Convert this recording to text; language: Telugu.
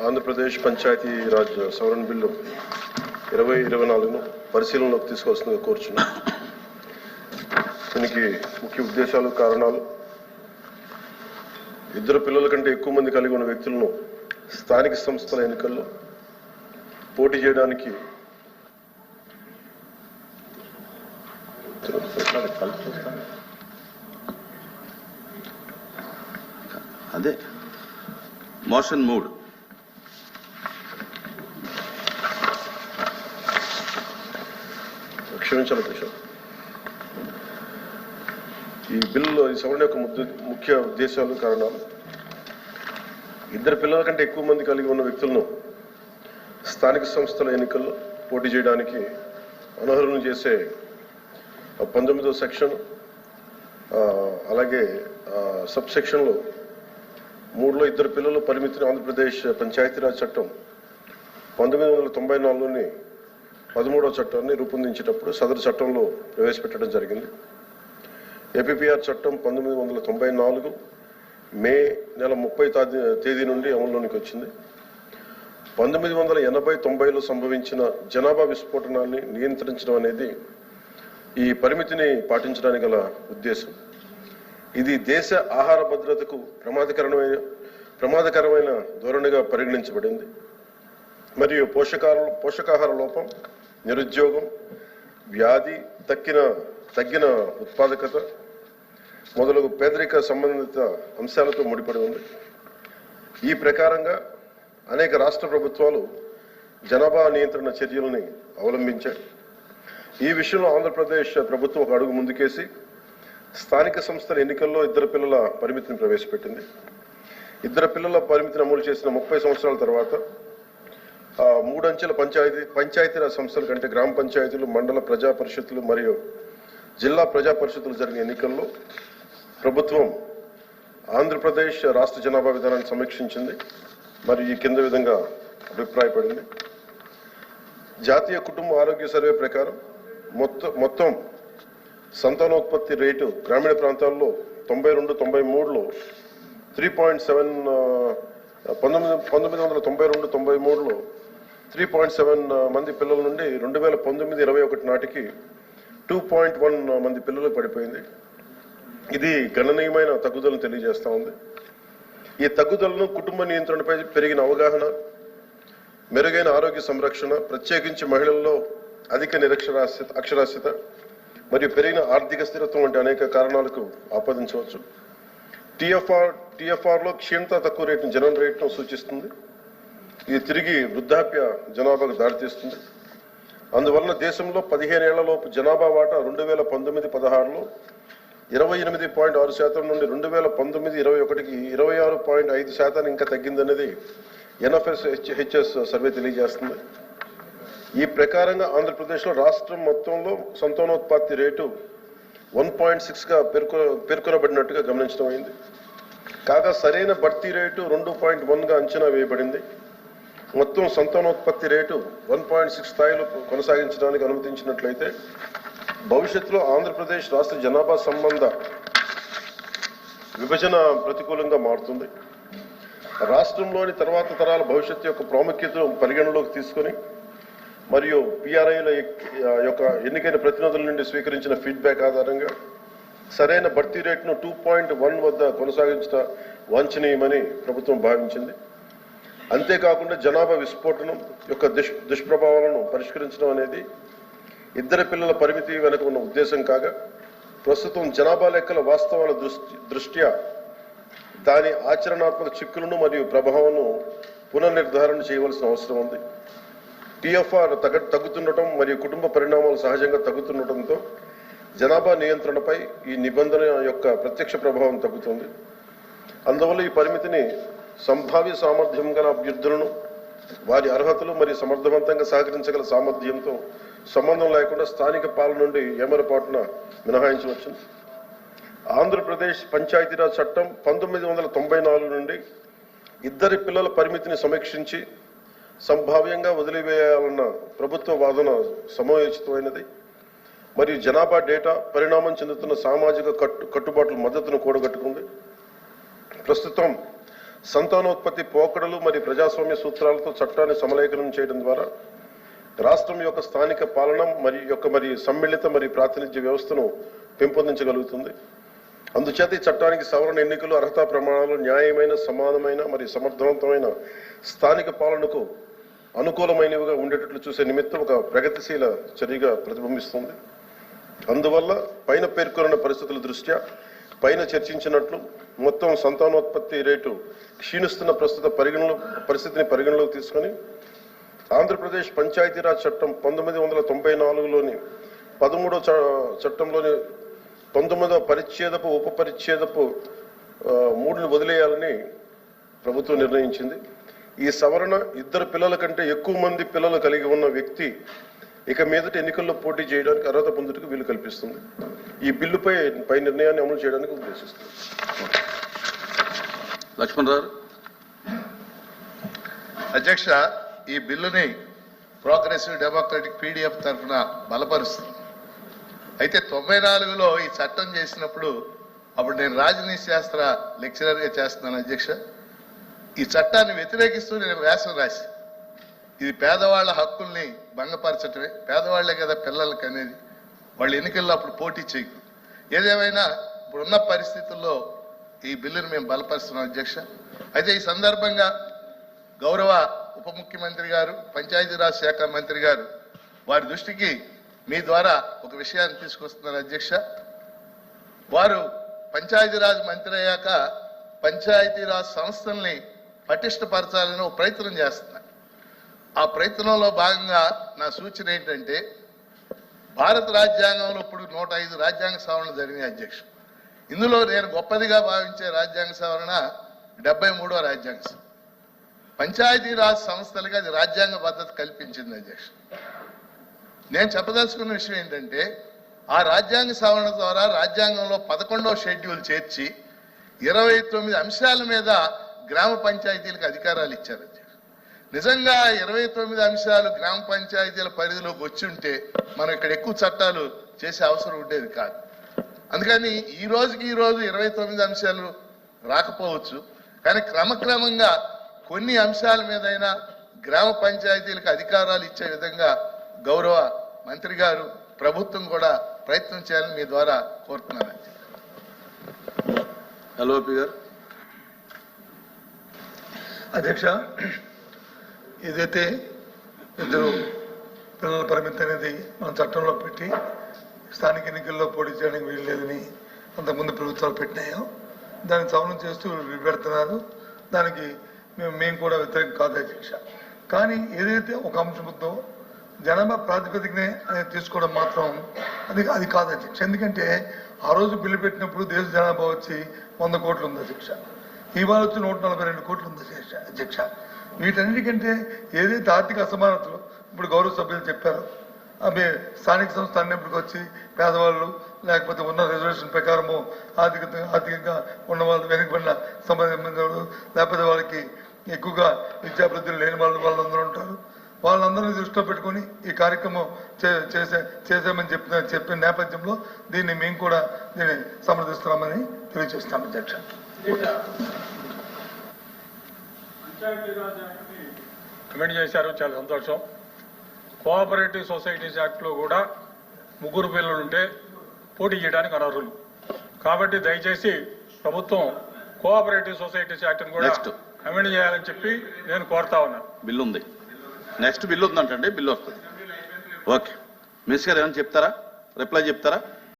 ఆంధ్రప్రదేశ్ పంచాయతీ రాజ్ సవరణ బిల్లు 2024ను పరిశీలనలోకి తీసుకోవాల్సిందిగా కోరుచున్నాం. దీనికి ముఖ్య ఉద్దేశాలు, కారణాలు: ఇద్దరు పిల్లల కంటే ఎక్కువ మంది కలిగి ఉన్న వ్యక్తులను స్థానిక సంస్థల ఎన్నికల్లో పోటీ చేయడానికి అదే మోషన్ మూడ్ క్షమించాలి కృష్ణ. ఈ బిల్లులో ఈ సవరణ యొక్క ముఖ్య ఉద్దేశాలు, కారణాలు: ఇద్దరు పిల్లల కంటే ఎక్కువ మంది కలిగి ఉన్న వ్యక్తులను స్థానిక సంస్థల ఎన్నికల్లో పోటీ చేయడానికి అనర్హులను చేసే 19వ సెక్షన్, అలాగే సబ్ సెక్షన్లో 3లో ఇద్దరు పిల్లల పరిమితిని ఆంధ్రప్రదేశ్ పంచాయతీరాజ్ చట్టం 1994లోని 13వ చట్టాన్ని రూపొందించేటప్పుడు సదరు చట్టంలో ప్రవేశపెట్టడం జరిగింది. ఏపీపీఆర్ చట్టం 1994 మే నెల 30 తేదీ నుండి అమల్లోనికి వచ్చింది. 1980-90లో సంభవించిన జనాభా విస్ఫోటనాన్ని నియంత్రించడం అనేది ఈ పరిమితిని పాటించడానికి గల ఉద్దేశం. ఇది దేశ ఆహార భద్రతకు ప్రమాదకరమైన ధోరణిగా పరిగణించబడింది మరియు పోషకాహార లోపం, నిరుద్యోగం, వ్యాధి, తగ్గిన ఉత్పాదకత మొదలగు పేదరిక సంబంధిత అంశాలతో ముడిపడి ఉంది. ఈ ప్రకారంగా అనేక రాష్ట్ర ప్రభుత్వాలు జనాభా నియంత్రణ చర్యలని అవలంబించాయి. ఈ విషయంలో ఆంధ్రప్రదేశ్ ప్రభుత్వం ఒక అడుగు ముందుకేసి స్థానిక సంస్థల ఎన్నికల్లో ఇద్దరు పిల్లల పరిమితిని ప్రవేశపెట్టింది. ఇద్దరు పిల్లల పరిమితిని అమలు చేసిన 30 సంవత్సరాల తర్వాత 3 అంచెల పంచాయతీరాజ్ సంస్థల కంటే గ్రామ పంచాయతీలు, మండల ప్రజా పరిషత్తులు మరియు జిల్లా ప్రజా పరిషత్తులు జరిగిన ఎన్నికల్లో ప్రభుత్వం ఆంధ్రప్రదేశ్ రాష్ట్ర జనాభా విధానాన్ని సమీక్షించింది మరియు ఈ కింద విధంగా అభిప్రాయపడింది. జాతీయ కుటుంబ ఆరోగ్య సర్వే ప్రకారం మొత్తం సంతానోత్పత్తి రేటు గ్రామీణ ప్రాంతాల్లో 92-93లో 3.7, 1992-93లో 3.7 మంది పిల్లల నుండి 2019-21 నాటికి 2.1 మంది పిల్లలు పడిపోయింది. ఇది గణనీయమైన తగ్గుదలను తెలియజేస్తా ఉంది. ఈ తగ్గుదలను కుటుంబ నియంత్రణపై పెరిగిన అవగాహన, మెరుగైన ఆరోగ్య సంరక్షణ, ప్రత్యేకించి మహిళల్లో అధిక అక్షరాస్యత మరియు పెరిగిన ఆర్థిక స్థిరత్వం వంటి అనేక కారణాలకు ఆపాదించవచ్చు. టీఎఫ్ఆర్లో క్షీణత తక్కువ రేటును, జనన రేటును సూచిస్తుంది. ఇది తిరిగి వృద్ధాప్య జనాభాకు దారితీస్తుంది. అందువలన దేశంలో 15 ఏళ్లలోపు జనాభా వాటా 2019-16లో 28.6% నుండి 2019-21కి 26.5% ఇంకా తగ్గిందనేది NFSHS సర్వే తెలియజేస్తుంది. ఈ ప్రకారంగా ఆంధ్రప్రదేశ్లో రాష్ట్రం మొత్తంలో సంతానోత్పత్తి రేటు 1.6గా పేర్కొనబడినట్టుగా గమనించడం అయింది. కాగా సరైన భర్తీ రేటు 2.1గా అంచనా వేయబడింది. మొత్తం సంతానోత్పత్తి రేటు 1.6 స్థాయిలో కొనసాగించడానికి అనుమతించినట్లయితే భవిష్యత్తులో ఆంధ్రప్రదేశ్ రాష్ట్ర జనాభా సంబంధ విభజన ప్రతికూలంగా మారుతుంది. రాష్ట్రంలోని తర్వాత తరాల భవిష్యత్తు యొక్క ప్రాముఖ్యతను పరిగణలోకి తీసుకొని మరియు PRIల యొక్క ఎన్నికైన ప్రతినిధుల నుండి స్వీకరించిన ఫీడ్బ్యాక్ ఆధారంగా సరైన భర్తీ రేటును 2.1 వద్ద కొనసాగించడం వాంఛనీయమని ప్రభుత్వం భావించింది. అంతేకాకుండా జనాభా విస్ఫోటనం యొక్క దుష్ప్రభావాలను పరిష్కరించడం అనేది ఇద్దరు పిల్లల పరిమితి వెనుక ఉన్న ఉద్దేశం కాగా, ప్రస్తుతం జనాభా లెక్కల వాస్తవాల దృష్ట్యా దాని ఆచరణాత్మక చిక్కులను మరియు ప్రభావాలను పునర్నిర్ధారణ చేయవలసిన అవసరం ఉంది. టీఎఫ్ఆర్ తగ్గుతుండటం మరియు కుటుంబ పరిణామాలు సహజంగా తగ్గుతుండటంతో జనాభా నియంత్రణపై ఈ నిబంధన యొక్క ప్రత్యక్ష ప్రభావం తగ్గుతుంది. అందువల్ల ఈ పరిమితిని సంభావ్య సామర్థ్యం గల అభ్యర్థులను వారి అర్హతలు మరియు సమర్థవంతంగా సహకరించగల సామర్థ్యంతో సంబంధం లేకుండా స్థానిక పాలన నుండి ఏమరపాటున మినహాయించవచ్చు. ఆంధ్రప్రదేశ్ పంచాయతీరాజ్ చట్టం 1994 నుండి ఇద్దరి పిల్లల పరిమితిని సమీక్షించి సంభావ్యంగా వదిలివేయాలన్న ప్రభుత్వ వాదన సమయోచితమైనది మరియు జనాభా డేటా పరిణామం చెందుతున్న సామాజిక కట్టుబాట్ల మద్దతును కూడగట్టుకుంది. ప్రస్తుతం సంతానోత్పత్తి పోకడలు మరియు ప్రజాస్వామ్య సూత్రాలతో చట్టాన్ని సమలేఖనం చేయడం ద్వారా రాష్ట్రం యొక్క స్థానిక పాలన మరియు సమ్మిళిత మరియు ప్రాతినిధ్య వ్యవస్థను పెంపొందించగలుగుతుంది. అందుచేత ఈ చట్టానికి సవరణ ఎన్నికలు, అర్హతా ప్రమాణాలు, న్యాయమైన, సమానమైన మరియు సమర్థవంతమైన స్థానిక పాలనకు అనుకూలమైనవిగా ఉండేటట్లు చూసే నిమిత్తం ఒక ప్రగతిశీల చర్యగా ప్రతిబింబిస్తుంది. అందువల్ల పైన పేర్కొన్న పరిస్థితుల దృష్ట్యా పైన చర్చించినట్లు మొత్తం సంతానోత్పత్తి రేటు క్షీణిస్తున్న పరిస్థితిని పరిగణలోకి తీసుకొని ఆంధ్రప్రదేశ్ పంచాయతీరాజ్ చట్టం 1994లోని 13వ చట్టంలోని 19వ పరిచ్ఛేదపు ఉపపరిచ్ఛేదపు 3ని వదిలేయాలని ప్రభుత్వం నిర్ణయించింది. ఈ సవరణ ఇద్దరు పిల్లల కంటే ఎక్కువ మంది పిల్లలు కలిగి ఉన్న వ్యక్తి ఇక మీదట ఎన్నికల్లో పోటీ చేయడానికి అర్హత పొందుటకు వీలు కల్పిస్తుంది. ఈ బిల్లుపై నిర్ణయాన్ని అమలు చేయడానికి ఉద్దేశిస్తుంది. లక్ష్మణరావు. అధ్యక్ష, ఈ బిల్లుని ప్రోగ్రెసివ్ డెమోక్రటిక్ పీడీఎఫ్ తరఫున బలపరుస్తుంది. అయితే 94లో ఈ చట్టం చేసినప్పుడు అప్పుడు నేను రాజనీతి శాస్త్ర లెక్చరర్గా చేస్తున్నాను అధ్యక్ష. ఈ చట్టాన్ని వ్యతిరేకిస్తూ నేను వ్యాసం రాసి ఇది పేదవాళ్ల హక్కుల్ని భంగపరచటమే, పేదవాళ్లే కదా పిల్లలకి అనేది, వాళ్ళు ఎన్నికల్లో అప్పుడు పోటీ చేయకూడదు. ఏదేమైనా ఇప్పుడున్న పరిస్థితుల్లో ఈ బిల్లును మేము బలపరుస్తున్నాం అధ్యక్ష. అయితే ఈ సందర్భంగా గౌరవ ఉప ముఖ్యమంత్రి గారు, పంచాయతీరాజ్ శాఖ మంత్రి గారు వారి దృష్టికి మీ ద్వారా ఒక విషయాన్ని తీసుకొస్తున్నారు అధ్యక్ష. వారు పంచాయతీరాజ్ మంత్రి అయ్యాక పంచాయతీరాజ్ సంస్థల్ని పటిష్టపరచాలని ఒక ప్రయత్నం చేస్తున్నారు. ఆ ప్రయత్నంలో భాగంగా నా సూచన ఏంటంటే, భారత రాజ్యాంగంలో ఇప్పుడు 105 రాజ్యాంగ సవరణలు జరిగినాయి అధ్యక్ష. ఇందులో నేను గొప్పదిగా భావించే రాజ్యాంగ సవరణ 73వ రాజ్యాంగ సవరణ. పంచాయతీరాజ్ సంస్థలుగా అది రాజ్యాంగ భద్రత కల్పించింది అధ్యక్ష. నేను చెప్పదలుచుకున్న విషయం ఏంటంటే, ఆ రాజ్యాంగ సవరణ ద్వారా రాజ్యాంగంలో 11వ షెడ్యూల్ చేర్చి 29 అంశాల మీద గ్రామ పంచాయతీలకు అధికారాలు ఇచ్చారు అధ్యక్ష. నిజంగా 29 అంశాలు గ్రామ పంచాయతీల పరిధిలోకి వచ్చి ఉంటే మనం ఇక్కడ ఎక్కువ చట్టాలు చేసే అవసరం ఉండేది కాదు. అందుకని ఈ రోజుకి 29 అంశాలు రాకపోవచ్చు, కానీ క్రమక్రమంగా కొన్ని అంశాల మీదైనా గ్రామ పంచాయతీలకు అధికారాలు ఇచ్చే విధంగా గౌరవ మంత్రి గారు, ప్రభుత్వం కూడా ప్రయత్నం చేయాలని మీ ద్వారా కోరుతున్నాను. ఎల్ఓపి గారు. అధ్యక్ష, ఏదైతే ఇద్దరు పిల్లల పరిమితి అనేది మన చట్టంలో పెట్టి స్థానిక ఎన్నికల్లో పోటీ చేయడానికి వీల్లేదని అంతకుముందు ప్రభుత్వాలు పెట్టినాయో దాన్ని సవరణ చేస్తూ పెడుతున్నారు. దానికి మేము కూడా వ్యతిరేకం కాదు అధ్యక్ష. కానీ ఏదైతే ఒక అంశం ఉందో జనాభా ప్రాతిపదికనే అనేది తీసుకోవడం మాత్రం అది కాదు అధ్యక్ష. ఎందుకంటే ఆ రోజు బిల్లు పెట్టినప్పుడు దేశ జనాభా వచ్చి 100 కోట్లు ఉంది అధ్యక్ష. ఇవాళ వచ్చి 142 కోట్లు ఉంది అధ్యక్ష. వీటన్నిటికంటే ఏదైతే ఆర్థిక అసమానతలు ఇప్పుడు గౌరవ సభ్యులు చెప్పారు, అవి స్థానిక సంస్థ అన్నప్పటికి వచ్చి పేదవాళ్ళు లేకపోతే ఉన్న రిజర్వేషన్ ప్రకారము ఆర్థికంగా ఉన్న వాళ్ళు వెనుకబడిన సంబంధించిన లేకపోతే వాళ్ళకి ఎక్కువగా విద్యాభివృద్ధులు లేని వాళ్ళందరూ ఉంటారు. వాళ్ళందరినీ దృష్టిలో పెట్టుకుని ఈ కార్యక్రమం చేసామని చెప్పిన నేపథ్యంలో దీన్ని మేము కూడా దీన్ని సమర్థిస్తున్నామని తెలియజేస్తాం అధ్యక్ష. కమెంట్ చేశారు, చాలా సంతోషం. కోఆపరేటివ్ సొసైటీస్ యాక్ట్లో కూడా 3 పిల్లలు ఉంటే పోటీ చేయడానికి అనర్హులు. కాబట్టి దయచేసి ప్రభుత్వం కోఆపరేటివ్ సొసైటీస్ యాక్ట్ని కూడా అమెండ్ చేయాలని చెప్పి నేను కోరుతా ఉన్నాను. బిల్లు ఉంది, నెక్స్ట్ బిల్లు ఉందంటండి, బిల్లు వస్తుంది. ఓకే, మినిస్టర్ గారు ఏమైనా చెప్తారా, రిప్లై చెప్తారా?